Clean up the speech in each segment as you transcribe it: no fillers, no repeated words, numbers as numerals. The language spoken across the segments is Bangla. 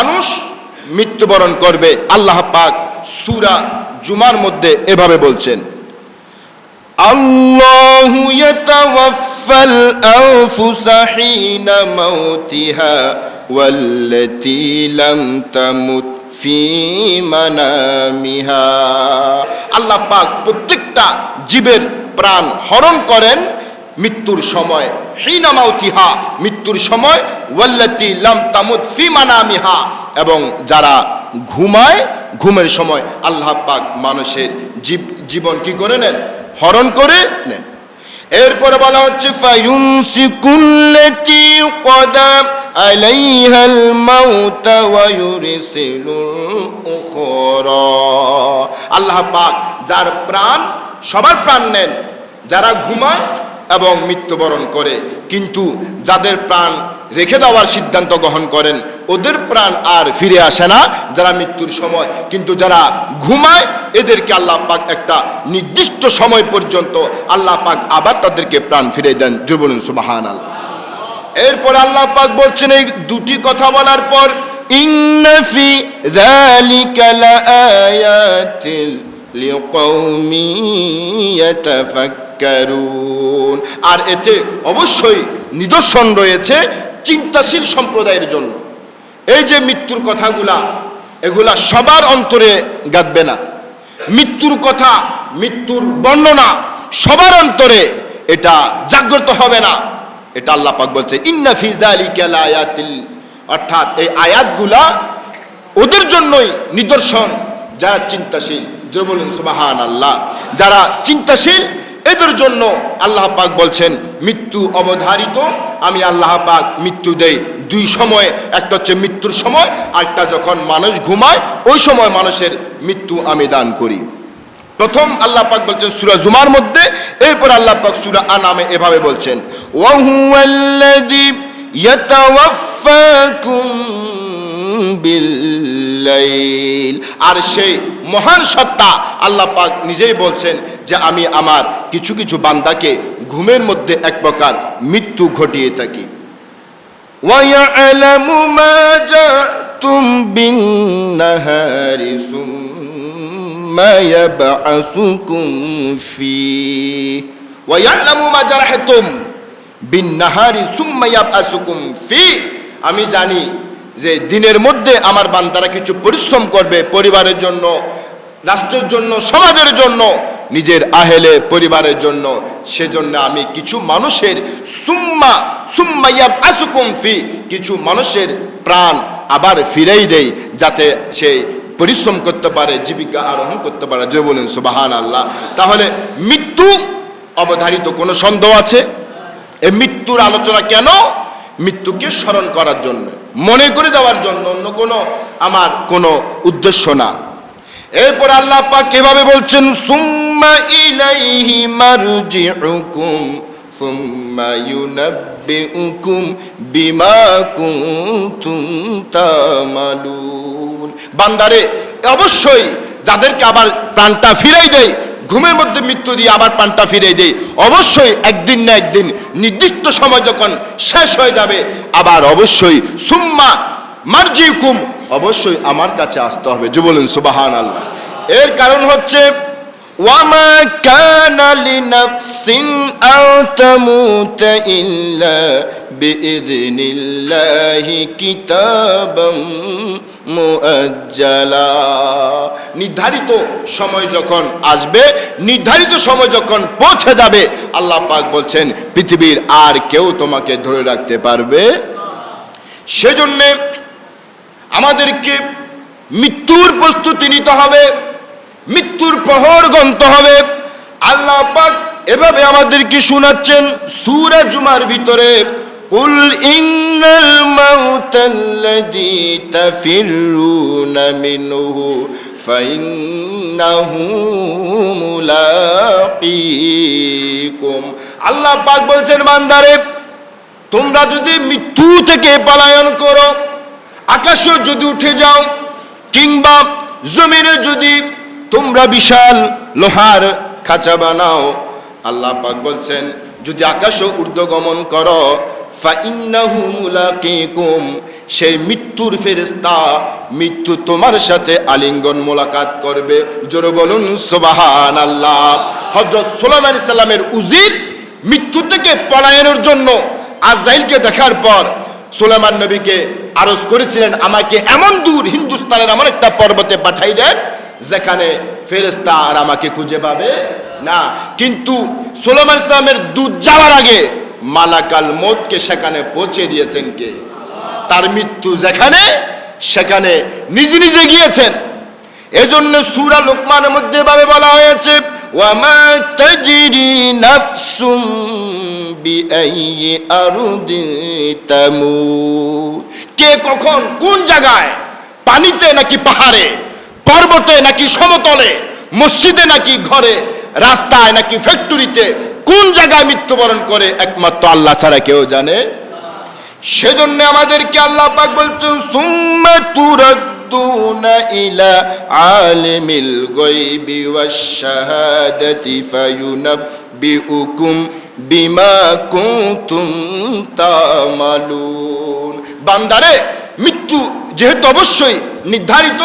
মানুষ মৃত্যুবরণ করবে। আল্লাহ পাক সূরা জুমার মধ্যে এভাবে বলছেন, আল্লাহু ইয়াতাওয়াফাল আনফুসা হিনা মাউতিহা ওয়াল্লাতী লাম তামুত ফি মানামিহা। আল্লাহ পাক প্রত্যেকটা জীবের প্রাণ হরণ করেন মৃত্যুর সময়, হিনা মাউতিহা মৃত্যুর সময়, ওয়াল্লাতী লাম তামুত ফি মানামিহা এবং যারা ঘুমায় ঘুমের সময় আল্লাহ পাক মানুষের জীবন কি করে নেন? হরণ করে নেন। এরপরে বলা হচ্ছে ফায়ুমসিকুল্লাতী ক্বাদা আলাইহাল মাউত ওয়া ইউরসিলুল উখরা। আল্লাহ পাক যার প্রাণ, সবার প্রাণ নেন যারা ঘুমায় এবং মৃত্যুবরণ করে, কিন্তু যাদের প্রাণ রেখে দেওয়ার সিদ্ধান্ত গ্রহণ করেন ওদের প্রাণ আর ফিরে আসে না যারা মৃত্যুর সময়, কিন্তু যারা ঘুমায় এদেরকে আল্লাহ পাক একটা নির্দিষ্ট সময় পর্যন্ত আল্লাহ পাক আবার তাদেরকে প্রাণ ফিরে দেন। জোরে বলুন সুবহানাল্লাহ। এরপর আল্লাহ পাক বলছেন, এই দুটি কথা বলার পর, ইন্না ফি যালিকা লাআয়াতিন লিকাওমিন ইয়াতাফাক্কারুন। আর এতে অবশ্যই নিদর্শন রয়েছে চিন্তাশীল সম্প্রদায়ের জন্য। এই যে মৃত্যুর কথাগুলা, এগুলা সবার অন্তরে গাঁথবে না। মৃত্যুর কথা, মৃত্যুর বর্ণনা সবার অন্তরে এটা জাগ্রত হবে না। এটা আল্লাহ পাক বলছে ইন্না ফি যালিকা লাআয়াতিল, অর্থাৎ এই আয়াতগুলা ওদের জন্যই নিদর্শন যারা চিন্তাশীল। জোরে বলুন সুবহানাল্লাহ। যারা চিন্তাশীল এদের জন্য আল্লাহ পাক বলছেন মৃত্যু অবধারিত। আমি আল্লাহ পাক মৃত্যু দেই দুই সময়ে, একটা হচ্ছে মৃত্যুর সময়, আরেকটা যখন মানুষ ঘুমায় ওই সময় মানুষের মৃত্যু আমি দান করি। প্রথম আল্লাহ পাক বলছেন সূরা জুমার মধ্যে, এরপর আল্লাহ পাক সূরা আনামে এভাবে বলছেন, ওয়া হুয়াল্লাযী ইয়াতাওয়াফফাকুম বিল্লাইল। আর সেই মহান সত্তা আল্লাহ পাক নিজেই বলছেন যে আমি আমার কিছু কিছু বান্দাকে ঘুমের মধ্যে এক প্রকার মৃত্যু ঘটিয়ে থাকি। ওয়া ইয়ালামু মা জাতুম বিন-নাহারি সুম্মা ইয়াবআসুকুম ফি ওয়া ইয়ালামু মা জারাহতুম বিন-নাহারি সুম্মা ইয়াবআসুকুম ফি। আমি জানি যে দিনের মধ্যে আমার বান্দারা কিছু পরিশ্রম করবে পরিবারের জন্য, রাষ্ট্রের জন্য, সমাজের জন্য, নিজের আহেলে পরিবারের জন্য। সেজন্য আমি কিছু মানুষের সুম্মা ইয়াবআসুকুম ফি, কিছু মানুষের প্রাণ আবার ফিরেই দেই যাতে সে পরিশ্রম করতে পারে, জীবিকা আরোহণ করতে পারে। জয় বলুন সুবহানাল্লাহ। তাহলে মৃত্যু অবধারিত, কোনো সন্দেহ আছে? এই মৃত্যুর আলোচনা কেন? মৃত্যুকে স্মরণ করার জন্য, মনে করে দেওয়ার জন্য, অন্য কোনো আমার কোনো উদ্দেশ্য না। এরপর আল্লাহ পাক কিভাবে বলছেন, সুম্মা ইলাইহি মারজিউকুম সুম্মা ইউনাব্বিউকুম বিমা কুনতুম তা'মালুন। বান্দারে অবশ্যই যাদেরকে আবার প্রাণটা ফিরাই দেয়, ঘুমের মধ্যে মৃত্যু দিয়ে আবার প্রাণটা ফিরে দেয়, অবশ্যই একদিন না একদিন নির্দিষ্ট সময় যখন শেষ হয়ে যাবে আবার অবশ্যই সুম্মা মারজিউকুম, অবশ্যই আমার কাছে আসতে হবে। যে বলুন সুবহানাল্লাহ। এর কারণ হচ্ছে ওয়ামা কানা লিনাফসিন আও তামুতা ইল্লা বিইযনিল্লাহি কিতাবাম মুআজ্জালা। নির্ধারিত সময় যখন আসবে, নির্ধারিত সময় যখন পৌঁছে যাবে, আল্লাহ পাক বলছেন পৃথিবীর আর কেউ তোমাকে ধরে রাখতে পারবে। সেজন্য আমাদেরকে মৃত্যুর প্রস্তুতি নিতে হবে, মৃত্যুর প্রহর গুনতে হবে। আল্লাহ পাক এভাবে আমাদেরকে শোনাচ্ছেন সূরা জুমার ভিতরে, কুল ইন্নাল মাউতাল্লাযী তাফিরুনা মিনহু ফাইন্নাহু মুলাকীকুম। আল্লাহ পাক বলছেন বান্দারে, তোমরা যদি মৃত্যু থেকে পলায়ন করো, আকাশে যদি উঠে যাও কিংবা জমিনে যদি তোমরা বিশাল লোহার খাঁচা বানাও, আল্লাহ পাক বলছেন যদি আকাশে ঊর্ধ্বগমন করো, ফাইন্নাহু মুলাকিকুম, সেই মৃত্যুর ফেরেশতা মৃত্যু তোমার সাথে আলিঙ্গন মোলাকাত করবে। জোরে বলুন সুবহানাল্লাহ। হযরত সুলাইমান আলাইহিস সালামের উজির মৃত্যু থেকে পলায়নের জন্য আজরাইলকে দেখার পর সুলাইমান নবীকে আরজ করেছিলেন, আমাকে এমন দূর হিন্দুস্তানের এমন একটা পর্বতে পাঠাই দেন যেখানে ফেরেশতা আর আমাকে খুঁজে পাবে না। কিন্তু সুলাইমান আলাইহিস সালামের দূত যাওয়ার আগে মালাকাল মউতকে সেখানে পৌঁছে দিয়েছেন কে? তার মৃত্যু যেখানে সেখানে নিজে নিজে গিয়েছেন। এজন্য সূরা লোকমানের মধ্যে ভাবে বলা হয়েছে, ওয়ামা তাজরি নাফসুম বিআইয়ি আরদি তামুত, কে কখন কোন জায়গায়, পানিতে নাকি পাহাড়ে, পর্বতে নাকি সমতলে, মসজিদে নাকি ঘরে, রাস্তায় নাকি ফ্যাক্টরিতে, কোন জায়গায় মৃত্যুবরণ করে একমাত্র আল্লাহ ছাড়া কেউ জানে। সেজন্য আমাদেরকে আল্লাহ পাক বলছেন, সুম্মা তুরাদ্দুনা ইলা আলিমিল গায়বি ওয়াশ শাহাদাতি ফায়ুনাব্বিউকুম বিমা কুনতুম তা'মালুন। বান্দারে, মৃত্যু যেহেতু অবশ্যই নির্ধারিত,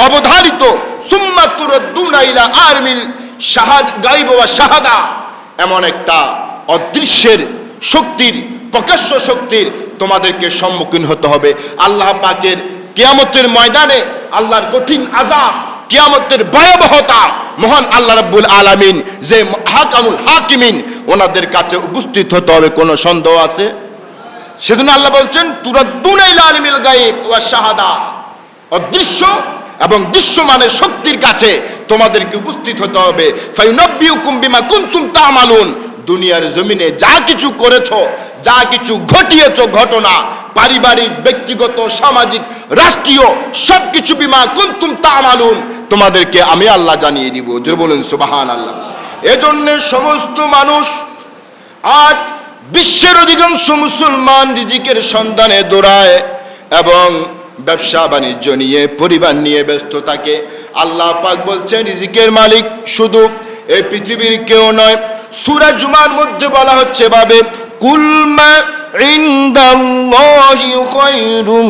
অবধারিত, সুম্মা তুরাদ্দুনা ইলা আলিমিল গায়ব ওয়াশ শাহাদা, এমন একটা অদৃশ্যের শক্তির, প্রকাশ্য শক্তির তোমাদেরকে সম্মুখীন হতে হবে। আল্লাহ পাকের কিয়ামতের ময়দানে আল্লাহর কঠিন আযাব, কিয়ামতের ভয়াবহতা, মহান আল্লাহ রাব্বুল আলামিন যে হাকামুল হাকিমিন, ওনাদের কাছে উপস্থিত হতে হবে, কোনো সন্দেহ আছে? সেজন্য আল্লাহ বলছেন, তুরাদ্দুনা ইলা আলিমিল গায়ব ওয়াশ শাহাদা, অদৃশ্য এবং দৃশ্যমানের শক্তির কাছে তোমাদেরকে উপস্থিত হতে হবে। ফায়ুনাব্বিউকুম বিমা কুনতুম তা'মালুন, দুনিয়ার জমিনে যা কিছু করেছো, যা কিছু ঘটিয়েছো, ঘটনা পারিবারিক, ব্যক্তিগত, সামাজিক, রাষ্ট্রীয়, সবকিছু বিমা কুনতুম তা'মালুন, তোমাদেরকে আমি আল্লাহ জানিয়ে দিব। জোরে বলুন সুবহানাল্লাহ। এজন্য সমস্ত মানুষ, আজ বিশ্বের অধিকাংশ মুসলমান রিজিকের সন্ধানে দৌড়ায় এবং ব্যবসা বাণিজ্য নিয়ে, পরিবার নিয়ে ব্যস্ত থাকে। আল্লাহ পাক বলছেন, রিজিকের মালিক শুধু এই পৃথিবীর কেউ নয়। সূরা জুমার মধ্যে বলা হচ্ছে ভাবে, কুল মা ইনদাল্লাহি খায়রুম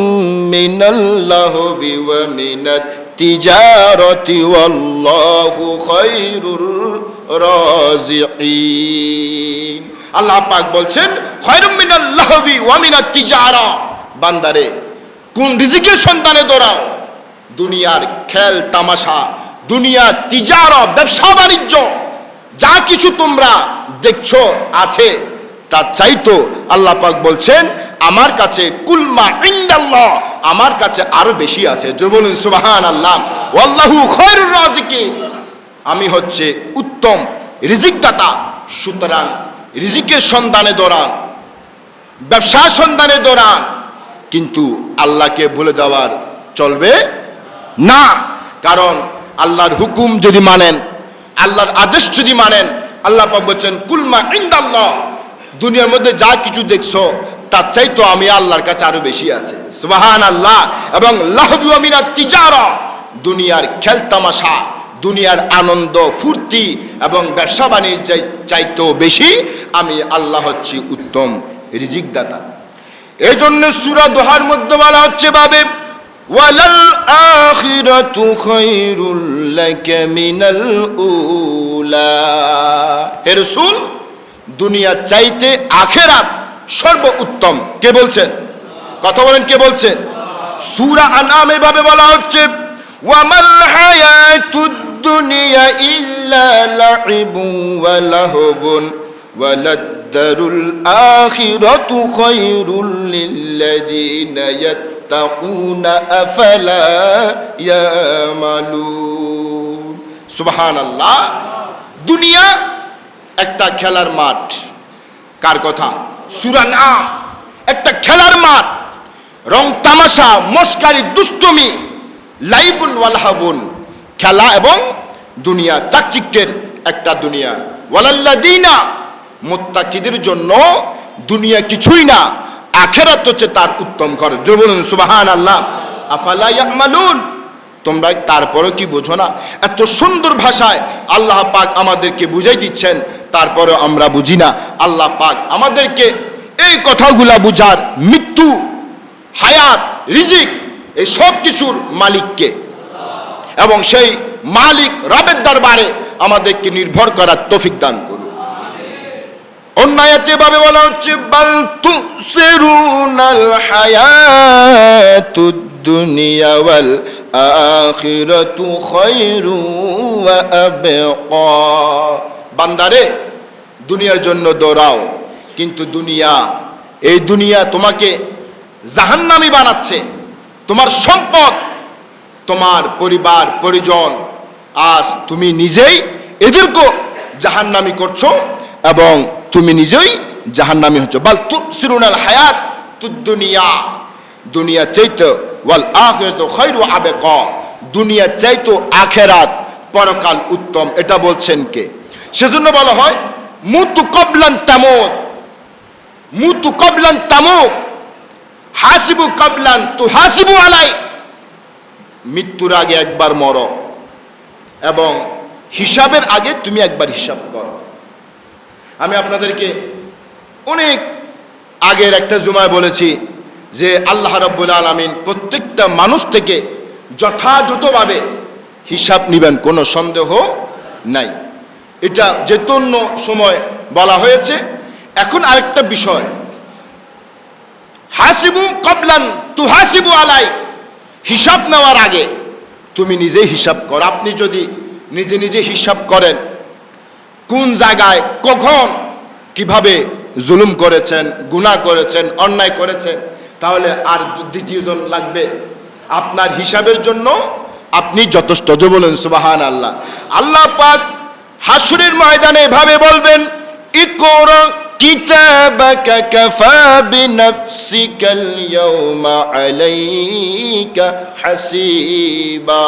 মিনাল লাহবি ওয়া মিনাত তিজারাতি ওয়াল্লাহু খায়রুর রাজিকিন। আল্লাহ পাক বলছেন, খায়রুম মিনাল লাহবি ওয়া মিনাত তিজারা, বান্দারে কোন রিজিকের সন্ধানে দৌড়াও? দুনিয়ার খেল তামাশা, দুনিয়ার তিজারা, ব্যবসা বাণিজ্য, যা কিছু তোমরা দেখছো আছে, তার চাইতো আল্লাহ পাক বলছেন আমার কাছে কুলমা ইনদাল্লাহ, আমার কাছে আরো বেশি আছে। যে বলুন সুবহানাল্লাহ। ওয়াল্লাহু খায়রুর রাজিকিন, আমি হচ্ছে উত্তম রিজিক দাতা। সুতরাং রিজিকের সন্ধানে দৌড়ান, ব্যবসার সন্ধানে দৌড়ান, কিন্তু আল্লাহকে ভুলে যাওয়ার চলবে না। কারণ আল্লাহর হুকুম যদি মানেন, আল্লাহর আদেশ যদি মানেন, আল্লাহ পাক বলছেন কুলমা ইনদাল্লাহ, দুনিয়ার মধ্যে যা কিছু দেখছো তার চাইতো আমি আল্লাহর কাছে আরো বেশি আছে। সুবহানাল্লাহ। এবং লাহবি ওয়া মিনাত তিজারা, দুনিয়ার খেল তামাশা, দুনিয়ার আনন্দ ফুর্তি এবং ব্যবসা বাণিজ্যের চাইতেও বেশি আমি আল্লাহ হচ্ছি উত্তম রিজিক দাতা। এই জন্য সূরা দোহার মধ্যে বলা হচ্ছে ভাবে, ওয়ালাল আখিরাতু খায়রুল লাকা মিনাল উলা, হে রাসূল, দুনিয়া চাইতে আখিরাত সর্বোত্তম। কে বলছেন? কথা বলেন, কে বলছেন? সূরা আনআমে ভাবে বলা হচ্ছে, ওয়ামাল হায়াতুদ দুনিয়া ইল্লা লাইবুন ওয়া লাহবুন ওয়ালাদ-দারুল আখিরাতু খায়রুল লিল্লাযিনা ইয়াত্তাকুনা আফালা ইয়ামালুন। সুবহানাল্লাহ। দুনিয়া একটা খেলার মাঠ। কার কথা? সূরা নাম। একটা খেলার মাঠ, রং তামাশা, মস্কারি, দুষ্টুমি, লাইবুন ওয়ালাহাবুন, খেলা এবং দুনিয়া, চাকচিক্যের একটা দুনিয়া। ওয়ালাল্লাযিনা, মুত্তাকিদের জন্য দুনিয়া কিছুই না, আখিরাত হচ্ছে তার উত্তম ঘর। জোরে বলুন সুবহানাল্লাহ। আফালা ইয়ামালুন, তোমরা তারপরও কি বোঝো না? এত সুন্দর ভাষায় আল্লাহ পাক আমাদেরকে বুঝাই দিচ্ছেন, তারপরেও আমরা বুঝি না। আল্লাহ পাক আমাদেরকে এই কথাগুলা বুঝার মৃত্যু, হায়াত, রিজিক এই সব কিছুর মালিককে, এবং সেই মালিক রবের দরবারে আমাদেরকে নির্ভর করার তৌফিক দান করুন। অন্য আয়াতে ভাবে বলা হচ্ছে বাল তুসিরুনাল হায়াতুদ দুনিয়া ওয়াল আখিরাতু খায়রু ওয়া আবকা। বান্দারে, দুনিয়ার জন্য দৌড়াও, কিন্তু এই দুনিয়া তোমাকে জাহান্নামী বানাচ্ছে। তোমার সম্পদ, তোমার পরিবার পরিজন, আজ তুমি নিজেই এদেরকে জাহান্নামী করছো এবং তুমি নিজেই জাহান্নামী হচ্ছ। বাল তুসিরুনাল হায়াতুদ দুনিয়া, দুনিয়া চাইতে ওয়াল আখিরাতু খায়রু ওয়া আবকা, দুনিয়া চাইতে আখিরাত পরকাল উত্তম। এটা বলছেন কে? সেজন্য বলা হয় মুতু কবলান তামুত, মুতু কবলান তামুত, হাসিবু কবলান তুহাসিবু আলাই। মৃত্যুর আগে একবার মরো এবং হিসাবের আগে তুমি একবার হিসাব করো। আমি আপনাদেরকে অনেক আগের একটা জুমায় বলেছি যে আল্লাহ রাব্বুল আলামিন প্রত্যেকটা মানুষ থেকে যথাযথভাবে হিসাব নিবেন, কোনো সন্দেহ নাই। এটা যেতন্য সময় বলা হয়েছে। এখন আরেকটা বিষয়, হাসিবু কবলান তুহাসিবু আলাই, হিসাব নেওয়ার আগে তুমি নিজেই হিসাব কর। আপনি যদি নিজে নিজে হিসাব করেন কোন জায়গায় কখন কিভাবে জুলুম করেছেন, গুনাহ করেছেন, অন্যায় করেছেন, তাহলে আর দ্বিতীয়জন লাগবে আপনার হিসাবের জন্য? আপনি যথেষ্ট। যে বলেন সুবহানাল্লাহ। আল্লাহ পাক হাসরের ময়দানে এভাবে বলবেন, ইকরা কিতাবাকা কাফা বিনাফসিকাল ইয়াওমা আলাইকা হাসিবা।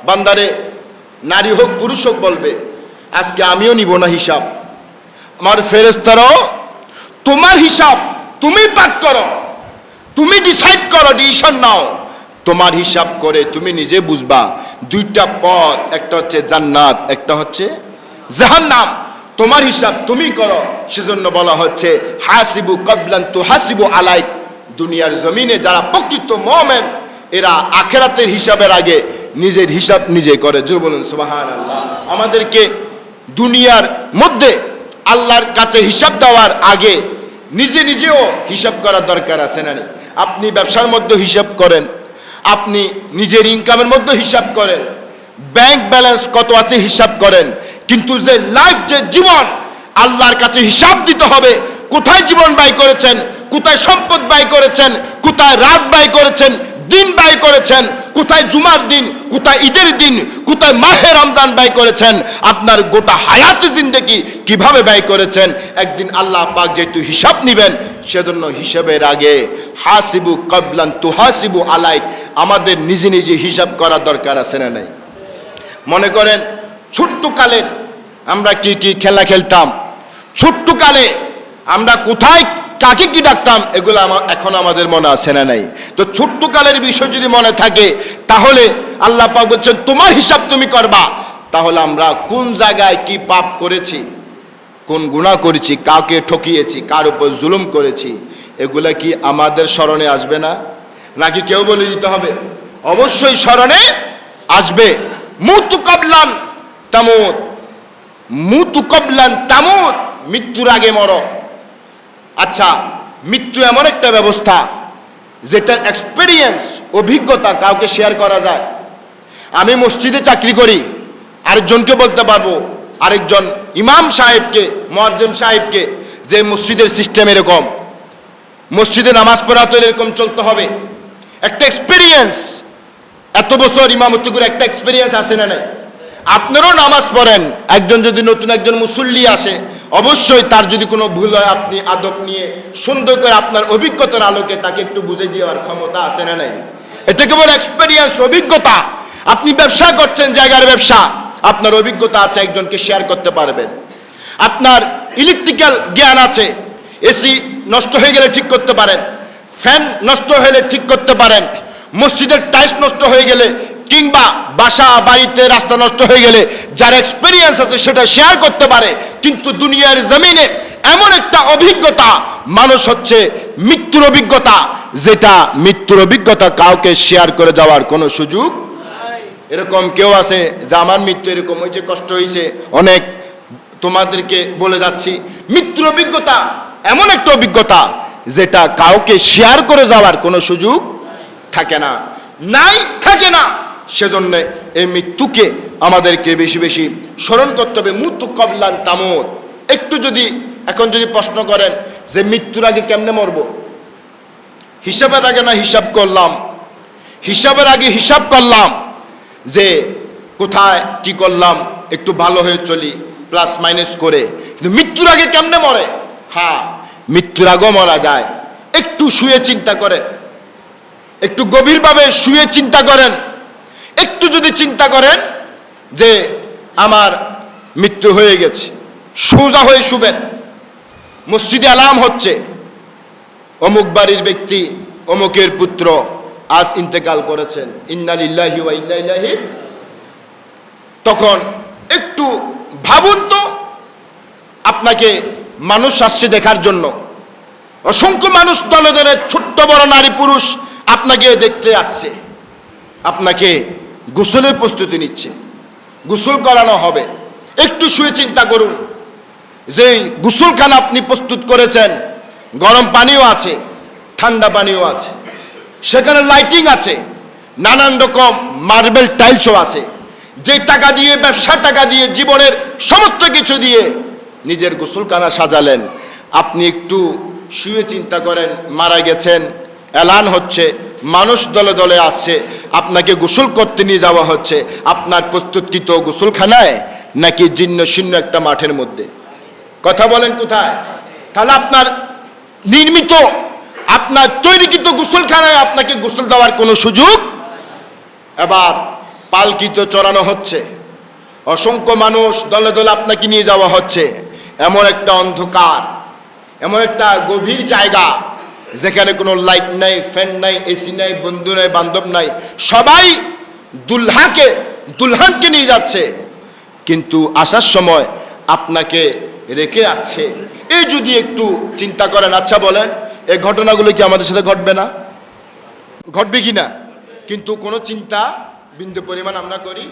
বান্দারে, নারী হোক পুরুষ হোক, বলবে আজকে আমিও নিব না হিসাব। আমার ফেরেশতারাও তোমার হিসাব তুমি পাক করো, তুমি ডিসাইড করো, ডিসিশন নাও। তোমার হিসাব করে তুমি নিজে বুঝবা দুইটা পথ, একটা হচ্ছে জান্নাত, একটা হচ্ছে জাহান্নাম। তোমার হিসাব তুমি করো। সেজন্য বলা হচ্ছে হাসিবু কবলান তুহাসিবু আলাইক। দুনিয়ার জমিনে যারা প্রকৃত মুমিন, এরা আখিরাতের হিসাবের আগে নিজের হিসাব নিজে করে। জোরে বলুন সুবহানাল্লাহ। আমাদেরকে দুনিয়ার মধ্যে আল্লাহর কাছে হিসাব দেওয়ার আগে নিজে নিজেও হিসাব করার দরকার আছে না? আপনি ব্যবসার মধ্যে হিসাব করেন, আপনি নিজের ইনকামের মধ্যে হিসাব করেন, ব্যাংক ব্যালেন্স কত আছে হিসাব করেন, কিন্তু যে লাইফ, যে জীবন, আল্লাহর কাছে হিসাব দিতে হবে। কোথায় জীবন ব্যয় করেছেন, কোথায় সম্পদ ব্যয় করেছেন, কোথায় রাত ব্যয় করেছেন, দিন ব্যয় করেছেন, কোথায় জুমার দিন, কোথায় ঈদের দিন, কোথায় মাহে রমজান ব্যয় করেছেন, আপনার গোটা হায়াতে জিন্দেগি কিভাবে ব্যয় করেছেন। একদিন আল্লাহ পাক যেহেতু হিসাব নিবেন, সেজন্য হিসাবের আগে হাসিবু কবলান তুহাসিবু আলাইক, আমাদের নিজে নিজে হিসাব করার দরকার আছে না নাই? মনে করেন ছোট্ট কালের আমরা কি কি খেলা খেলতাম, ছোট্ট কালে আমরা কোথায় কাকে কি ডাকতাম, এগুলো এখন আমাদের মনে আছে না নাই? তো ছোট্ট কালের বিষয় যদি মনে থাকে, তাহলে আল্লাহ পাক বলছেন তোমার হিসাব তুমি করবা। তাহলে আমরা কোন জায়গায় কি পাপ করেছি, কোন গুনাহ করেছি, কাকে ঠকিয়েছি, কার উপর জুলুম করেছি, এগুলা কি আমাদের স্মরণে আসবে না? নাকি কেউ বলে দিতে হবে? অবশ্যই স্মরণে আসবে। মুতু কবলান তামুত, মুতু কবলান তামুত, মৃত্যুর আগে মরো। আচ্ছা, মৃত্যু এমন একটা ব্যবস্থা যেটার এক্সপেরিয়েন্স, অভিজ্ঞতা কাউকে শেয়ার করা যায়। আমি মসজিদে চাকরি করি, আরেকজনকে বলতে পারবো, আরেকজন ইমাম সাহেবকে, মুয়াজ্জিম সাহেবকে, যে মসজিদের সিস্টেম এরকম, মসজিদে নামাজ পড়া তো এরকম চলতে হবে। একটা এক্সপেরিয়েন্স, এত বছর ইমামতি করে একটা এক্সপেরিয়েন্স আছে না নাই? আপনারাও নামাজ পড়েন, একজন যদি নতুন একজন মুসল্লি আসে, অবশ্যই তার যদি কোনো ভুল হয়, আপনি আদব নিয়ে সুন্দর করে আপনার অভিজ্ঞতার আলোকে তাকে একটু বুঝে দেওয়ার ক্ষমতা আছে না নাই? এটা কেবল এক্সপেরিয়েন্স, অভিজ্ঞতা। আপনি ব্যবসা করছেন, জায়গার ব্যবসা, আপনার অভিজ্ঞতা আছে, একজনকে শেয়ার করতে পারবেন। আপনার ইলেকট্রিক্যাল জ্ঞান আছে, এসি নষ্ট হয়ে গেলে ঠিক করতে পারেন, ফ্যান নষ্ট হলে ঠিক করতে পারেন, মসজিদের টাইলস নষ্ট হয়ে গেলে কিংবা বাসা বাড়িতে রাস্তা নষ্ট হয়ে গেলে যার এক্সপেরিয়েন্স আছে সেটা শেয়ার করতে পারে। কিন্তু দুনিয়ার জমিনে এমন একটা অভিজ্ঞতা মানুষ হচ্ছে মৃত্যুর অভিজ্ঞতা, যেটা মৃত্যুর অভিজ্ঞতা কাউকে শেয়ার করে যাওয়ার কোনো সুযোগ। এরকম কেউ আছে যে আমার মৃত্যু এরকম হয়েছে, কষ্ট হয়েছে অনেক, তোমাদেরকে বলে যাচ্ছি মৃত্যুর অভিজ্ঞতা এমন একটা অভিজ্ঞতা যেটা কাউকে শেয়ার করে যাওয়ার কোনো সুযোগ থাকে না, থাকে না। সেজন্য এই মৃত্যুকে আমাদেরকে বেশি বেশি স্মরণ করতে হবে। মুতু কবলান তামুত। একটু যদি এখন যদি প্রশ্ন করেন যে মৃত্যুর আগে কেমনে মরবো, হিসাবের আগে না হিসাব করলাম, হিসাবের আগে হিসাব করলাম যে কোথায় কি করলাম, একটু ভালো হয়ে চলি প্লাস মাইনাস করে, কিন্তু মৃত্যুর আগে কেমনে মরে? হ্যাঁ, মৃত্যুর আগেও মরা যায়। একটু শুয়ে চিন্তা করেন, একটু গভীরভাবে শুয়ে চিন্তা করেন, একটু যদি চিন্তা করেন যে আমার মৃত্যু হয়ে গেছে, সোজা হয়ে শুবেন, মসজিদে আলাম হচ্ছে অমুক বাড়ির ব্যক্তি অমুকের পুত্র আজ ইন্তেকাল করেছেন, ইন্না লিল্লাহি ওয়া ইন্না ইলাইহি, তখন একটু ভাবুন তো, আপনাকে মানুষ আসছে দেখার জন্য, অসংখ্য মানুষ দলে দলে ছোট্ট বড় নারী পুরুষ আপনাকে দেখতে আসছে, আপনাকে গোসলের প্রস্তুতি নিচ্ছে, গোসল করানো হবে। একটু শুয়ে চিন্তা করুন যে গোসলখানা আপনি প্রস্তুত করেছেন, গরম পানিও আছে, ঠান্ডা পানিও আছে, সেখানে লাইটিং আছে, নানান রকম মার্বেল টাইলসও আছে। যে টাকা দিয়ে, ব্যবসার টাকা দিয়ে, জীবনের সমস্ত কিছু দিয়ে নিজের গোসলখানা সাজালেন, আপনি একটু শুয়ে চিন্তা করেন, মারা গেছেন, এলান হচ্ছে, মানুষ দলে দলে আসছে, আপনাকে গোসল করতে নিয়ে যাওয়া হচ্ছে, আপনার প্রস্তুতকৃত গোসলখানায় নাকি জীর্ণ শীর্ণ একটা মাঠের মধ্যে? কথা বলেন কোথায়? তাহলে আপনার নির্মিত, আপনার তৈরিকৃত গোসলখানায় আপনাকে গোসল দেওয়ার কোনো সুযোগ। এবার পালকিতে চড়ানো হচ্ছে, অসংখ্য মানুষ দলে দলে আপনাকে নিয়ে যাওয়া হচ্ছে এমন একটা অন্ধকার, এমন একটা গভীর জায়গা যেখানে কোনো লাইট নাই, ফ্যান নাই, এসি নাই, বন্ধু নাই, বান্ধব নাই, সবাই দুলহানকে নিয়ে যাচ্ছে, কিন্তু আসার সময় আপনাকে রেখে আসছে। এই যদি একটু চিন্তা করেন, আচ্ছা বলেন এই ঘটনাগুলো কি আমাদের সাথে ঘটবে না? ঘটবে কি না? কিন্তু কোনো চিন্তা বিন্দু পরিমাণ আমরা করি।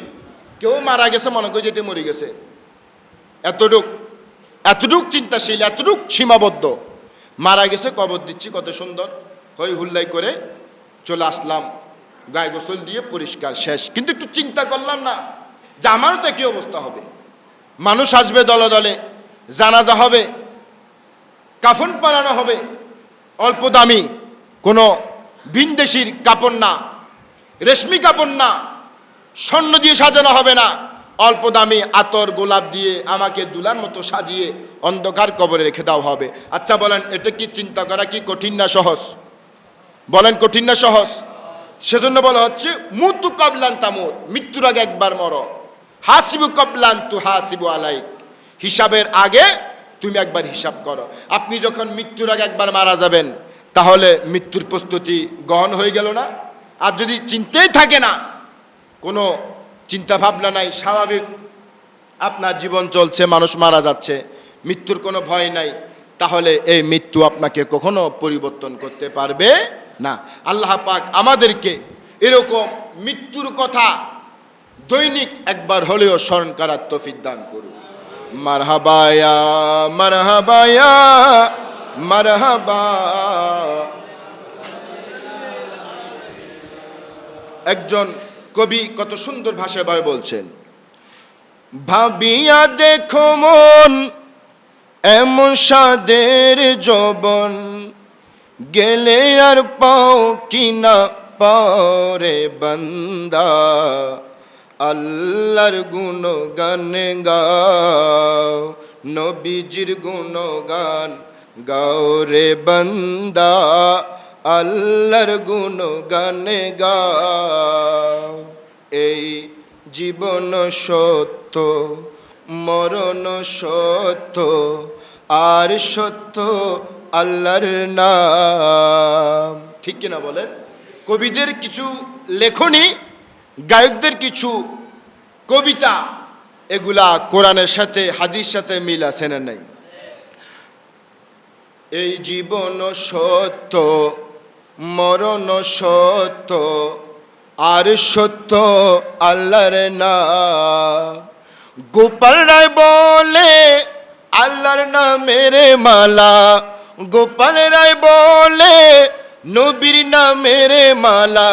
কেউ মারা গেছে মনে করি যেটা মরে গেছে, এতটুক চিন্তাশীল, এতটুক সীমাবদ্ধ। মারা গেছে, কবর দিচ্ছি, কত সুন্দর হই হুল্লাই করে চলে আসলাম, গায়ে গোসল দিয়ে পরিষ্কার, শেষ। কিন্তু একটু চিন্তা করলাম না যে আমারও তো একই অবস্থা হবে। মানুষ আসবে দলে দলে, জানাজা হবে, কাফন পরানো হবে, অল্প দামি কোনো ভিনদেশির কাপড় না, রেশমি কাপড় না, স্বর্ণ দিয়ে সাজানো হবে না, অল্প দামি আতর গোলাপ দিয়ে আমাকে দুলার মতো সাজিয়ে অন্ধকার কবরে রেখে দেওয়া হবে। আচ্ছা বলেন এটা কি চিন্তা করা কি কঠিন না সহজ? বলেন কঠিন না সহজ? সেজন্য বলা হচ্ছে মুতু কাবলান তামুত, মৃত্যুর আগে একবার মরো, হাসিবু কাবলান তু হাসিবু আলাইক, হিসাবের আগে তুমি একবার হিসাব করো। আপনি যখন মৃত্যুর আগে একবার মারা যাবেন তাহলে মৃত্যুর প্রস্তুতি গহন হয়ে গেল না? আর যদি চিন্তাই থাকে না, কোনো চিন্তা ভাবনা নাই, স্বাভাবিক আপনার জীবন চলছে, মানুষ মারা যাচ্ছে, মৃত্যুর কোনো ভয় নাই, তাহলে এই মৃত্যু আপনাকে কখনো পরিবর্তন করতে পারবে না। আল্লাহ পাক আমাদেরকে এরকম মৃত্যুর কথা দৈনিক একবার হলেও স্মরণ করার তৌফিক দান করুন। মারহাবায়া মারহাবায়া মারহাবা। একজন কবি কত সুন্দর ভাষায় ভাবে বলছেন, ভাবিয়া দেখো মন এমন সাদের যৌবন, গেলে আর পাও কিনা পারে বান্দা, আল্লাহর গুণগান গাও, নবীজির গুণগান গাও রে বান্দা, আল্লাহর গুণগান গাও। এই জীবন সত্য, মরণ সত্য, আর সত্য আল্লাহর নাম। ঠিক কিনা বলেন? কবিদের কিছু লেখনী, গায়কদের কিছু কবিতা, এগুলা কোরআনের সাথে হাদিস সাথে মিল আছে না নাই? এই জীবন সত্য, মরণ সত্য, আর সত্য আল্লাহর নাম। গোপাল রায় বলে আল্লাহর নামের মালা, গোপাল রায় বলে নবীর নামের মালা,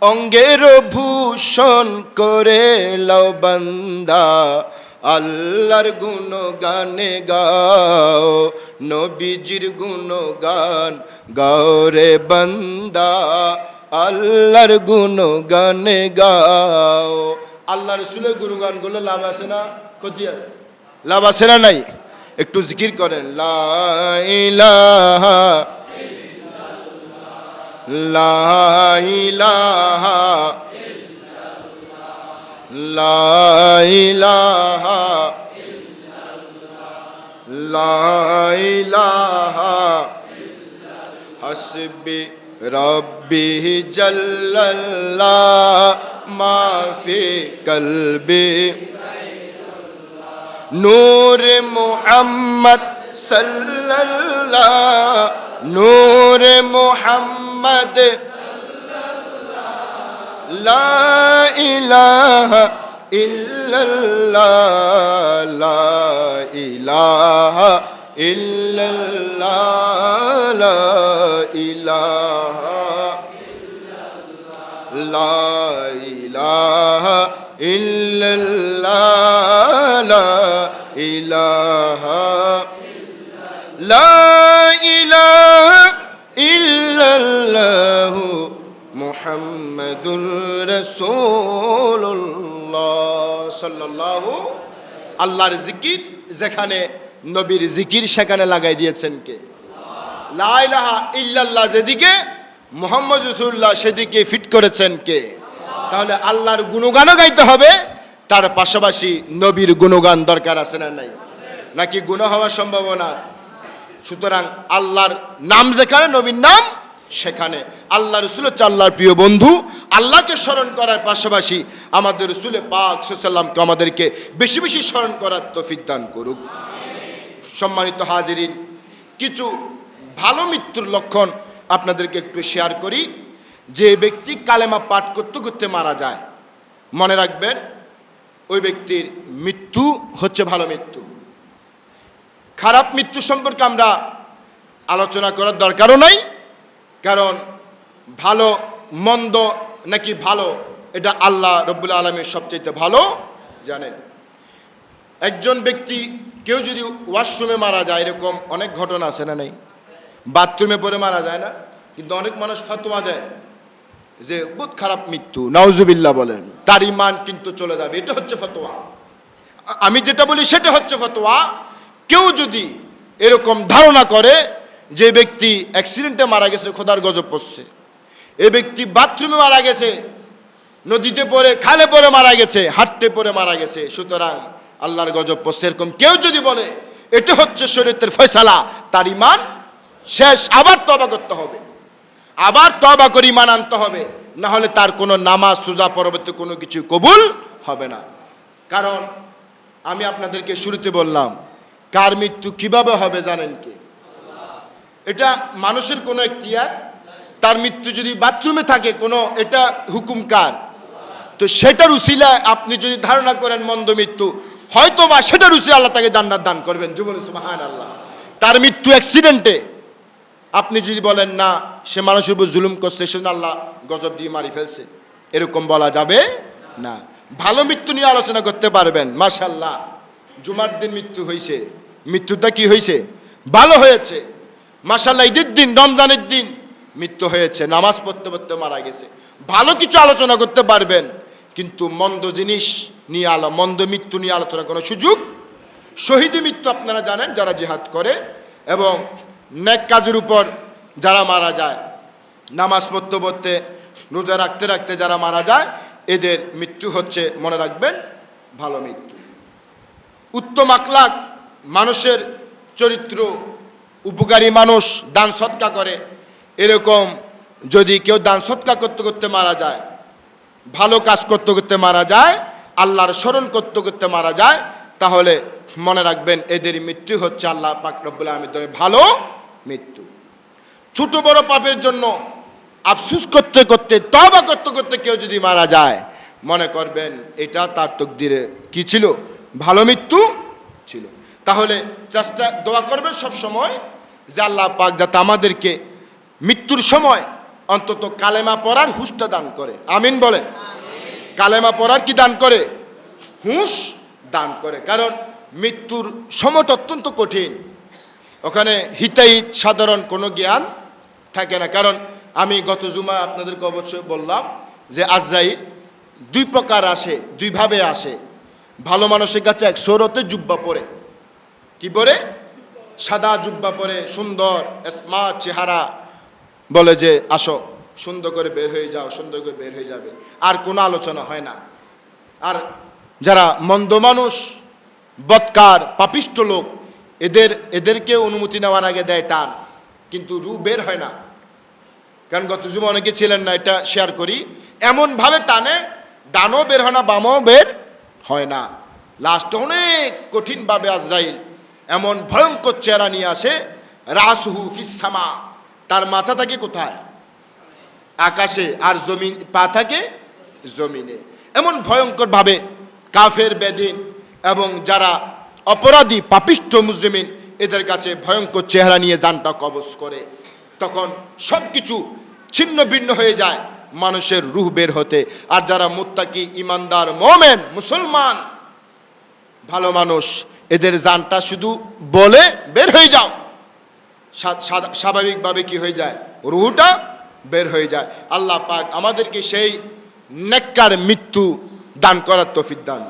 অঙ্গের ভূষণ করে লও বান্দা, আল্লাহর গুণগানে গাও, নবীজির গুণগান গাও রে বান্দা, আল্লাহর গুণগানে গাও। আল্লাহ রসুলের গুণগান করলে লাভ আছে না ক্ষতি আছে? লাভ আছে না নাই? একটু জিকির করেন, লা ইলাহা লা ইলাহা লা ইলাহা লা ইলাহা হাসবি রব্বি জাল্লাল্লাহ মা ফি কলবি নূর মুহাম্মদ সাল্লাল্লাহ, নূর মুহাম্মদ লা ইলাহা ইল্লাল্লাহ, লা ইলাহা ইল্লাল্লাহ, লা ইলাহা লা ইলাহা ইল্লাল্লাহ, লা ইলাহা লা ইলাহা ইল্লাল্লাহ মুহাম্মাদুর রাসূলুল্লাহ সাল্লাল্লাহু। আল্লাহর জিকির যেখানে নবীর জিকির সেখানে লাগাই দিয়েছেন কে? লা ইলাহা ইল্লাল্লাহ যেদিকে, মুহাম্মদ রাসূলুল্লাহ সেদিকে ফিট করেছেন কে? তাহলে আল্লাহর গুণগানও গাইতে হবে, তার পাশাপাশি নবীর গুণগান দরকার আছে না নাই? নাকি গুণ হওয়ার সম্ভাবনা আছে? সুতরাং আল্লাহর নাম যেখানে, নবীর নাম সেখানে। আল্লাহ রসুল হচ্ছে আল্লাহর প্রিয় বন্ধু। আল্লাহকে স্মরণ করার পাশাপাশি আমাদের রসুল পাক সাল্লাল্লাহু আলাইহি ওয়াসাল্লামকে আমাদেরকে বেশি বেশি স্মরণ করার তৌফিক দান করুক। সম্মানিত হাজিরিন, কিছু ভালো মৃত্যুর লক্ষণ আপনাদেরকে একটু শেয়ার করি। যে ব্যক্তি কালেমা পাঠ করতে করতে মারা যায়, মনে রাখবেন ওই ব্যক্তির মৃত্যু হচ্ছে ভালো মৃত্যু। খারাপ মৃত্যু সম্পর্কে আমরা আলোচনা করার দরকারও নাই, কারণ ভালো মন্দ নাকি ভালো এটা আল্লাহ রব্বুল আলামিন সবচেয়ে ভালো জানেন। একজন ব্যক্তি কেউ যদি ওয়াশরুমে মারা যায়, এরকম অনেক ঘটনা আছে না নাই? বাথরুমে পড়ে মারা যায় না, কিন্তু অনেক মানুষ ফতোয়া দেয় যে বহুত খারাপ মৃত্যু, নাউজুবিল্লাহ বলেন, তার ঈমান কিন্তু চলে যাবে। এটা হচ্ছে ফতোয়া। আমি যেটা বলি সেটা হচ্ছে ফতোয়া। কেউ যদি এরকম ধারণা করে যে ব্যক্তি অ্যাক্সিডেন্টে মারা গেছে, খোদার গজব পড়ছে, এ ব্যক্তি বাথরুমে মারা গেছে, নদীতে পড়ে, খালে পড়ে মারা গেছে, হাঁটতে পড়ে মারা গেছে, সুতরাং আল্লাহর গজব পড়ছে, এরকম কেউ যদি বলে, এটা হচ্ছে শরীয়তের ফয়সালা, তার ঈমান শেষ। আবার তওবা করতে হবে, আবার তওবা করে ঈমান আনতে হবে, না হলে তার কোনো নামাজ সুজা পরবর্তী কোনো কিছু কবুল হবে না। কারণ আমি আপনাদেরকে শুরুতে বললাম, কার মৃত্যু কিভাবে হবে জানেন কি? এটা মানুষের কোনো এখতিয়ার। তার মৃত্যু যদি বাথরুমে থাকে, কোনো এটা হুকুম কার? তো সেটার উসিলায় আপনি যদি ধারণা করেন মন্দ মৃত্যু, হয়তো বা সেটার উসিলায় আল্লাহ তাকে জান্নাত দান করবেন। জীবন সুবহানাল্লাহ। তার মৃত্যু অ্যাক্সিডেন্টে, আপনি যদি বলেন না সে মানুষের উপর জুলুম করছে, সেজন্য আল্লাহ গজব দিয়ে মারি ফেলছে, এরকম বলা যাবে না। ভালো মৃত্যু নিয়ে আলোচনা করতে পারবেন। মাশাআল্লাহ, জুমার দিন মৃত্যু হয়েছে, মৃত্যুটা কি হয়েছে? ভালো হয়েছে। মাশাআল্লাহ, ঈদের দিন, রমজানের দিন মৃত্যু হয়েছে, নামাজ পড়তে পড়তে মারা গেছে। ভালো কিছু আলোচনা করতে পারবেন, কিন্তু মন্দ জিনিস নিয়ে মন্দ মৃত্যু নিয়ে আলোচনা করার সুযোগ। শহীদি মৃত্যু আপনারা জানেন, যারা জিহাদ করে এবং নেক কাজের উপর যারা মারা যায়, নামাজ পড়তে পড়তে, রোজা রাখতে রাখতে যারা মারা যায়, এদের মৃত্যু হচ্ছে, মনে রাখবেন, ভালো মৃত্যু। উত্তম আখলাক, মানুষের চরিত্র, উপকারী মানুষ, দান সৎকা করে, এরকম যদি কেউ দান সৎকা করতে করতে মারা যায়, ভালো কাজ করতে করতে মারা যায়, আল্লাহর স্মরণ করতে করতে মারা যায়, তাহলে মনে রাখবেন এদের মৃত্যু হচ্ছে আল্লাহ পাক রব্বুল আলামিনের ভালো মৃত্যু। ছোট বড় পাপের জন্য আফসুস করতে করতে, তওবা করতে করতে কেউ যদি মারা যায়, মনে করবেন এটা তার তকদিরে কি ছিল? ভালো মৃত্যু ছিল। তাহলে চেষ্টা, দোয়া করবেন সব সময় যে আল্লাহ পাক যাতে আমাদেরকে মৃত্যুর সময় অন্তত কালেমা পড়ার হুঁশটা দান করে। আমিন বলেন। কালেমা পড়ার কি দান করে? হুঁশ দান করে। কারণ মৃত্যুর সময়টা অত্যন্ত কঠিন, ওখানে হিতাহিত সাধারণ কোনো জ্ঞান থাকে না। কারণ আমি গত জুমায় আপনাদেরকে অবশ্যই বললাম যে আজরাইল দুই প্রকার আসে, দুইভাবে আসে। ভালো মানুষের কাছে এক সৌরতে জুব্বা পরে, কি পরে? সাদা জুব্বা পরে, সুন্দর স্মার্ট চেহারা, বলে যে আসো, সুন্দর করে বের হয়ে যাও, সুন্দর করে বের হয়ে যাবে, আর কোনো আলোচনা হয় না। আর যারা মন্দ মানুষ, বদকার, পাপিষ্ট লোক, এদেরকে অনুমতি নেওয়ার আগে দেয় টান, কিন্তু রু বের হয় না। কারণ গত জুমা অনেকে ছিলেন না, এটা শেয়ার করি, এমনভাবে টানে ডানও বের হয় না, বামও বের হয় না। লাস্টে অনেক কঠিনভাবে আজরাইল এমন ভয়ঙ্কর চেহারা নিয়ে আসে, রাসুহু ফিস-সামা, তার মাথা থাকে কোথায়? আকাশে, আর জমিন, পা থাকে জমিনে। এমন ভয়ঙ্করভাবে কাফের, বেদিন এবং যারা অপরাধী, পাপিষ্ঠ মুজরিমিন, এদের কাছে ভয়ঙ্কর চেহারা নিয়ে জানটা কবজ করে। তখন সব কিছু ছিন্ন ভিন্ন হয়ে যায় মানুষের রূহ বের হতে। আর যারা মুত্তাকি, ইমানদার, মুমিন, মুসলমান, ভালো মানুষ, এদের জানটা শুধু বলে বের হয়ে যাও, স্বাভাবিকভাবে কি হয়ে যায়? রূহটা বের হয়ে যায়। আল্লাহ পাক আমাদেরকে সেই নেককার মৃত্যু দান করার তৌফিক দান।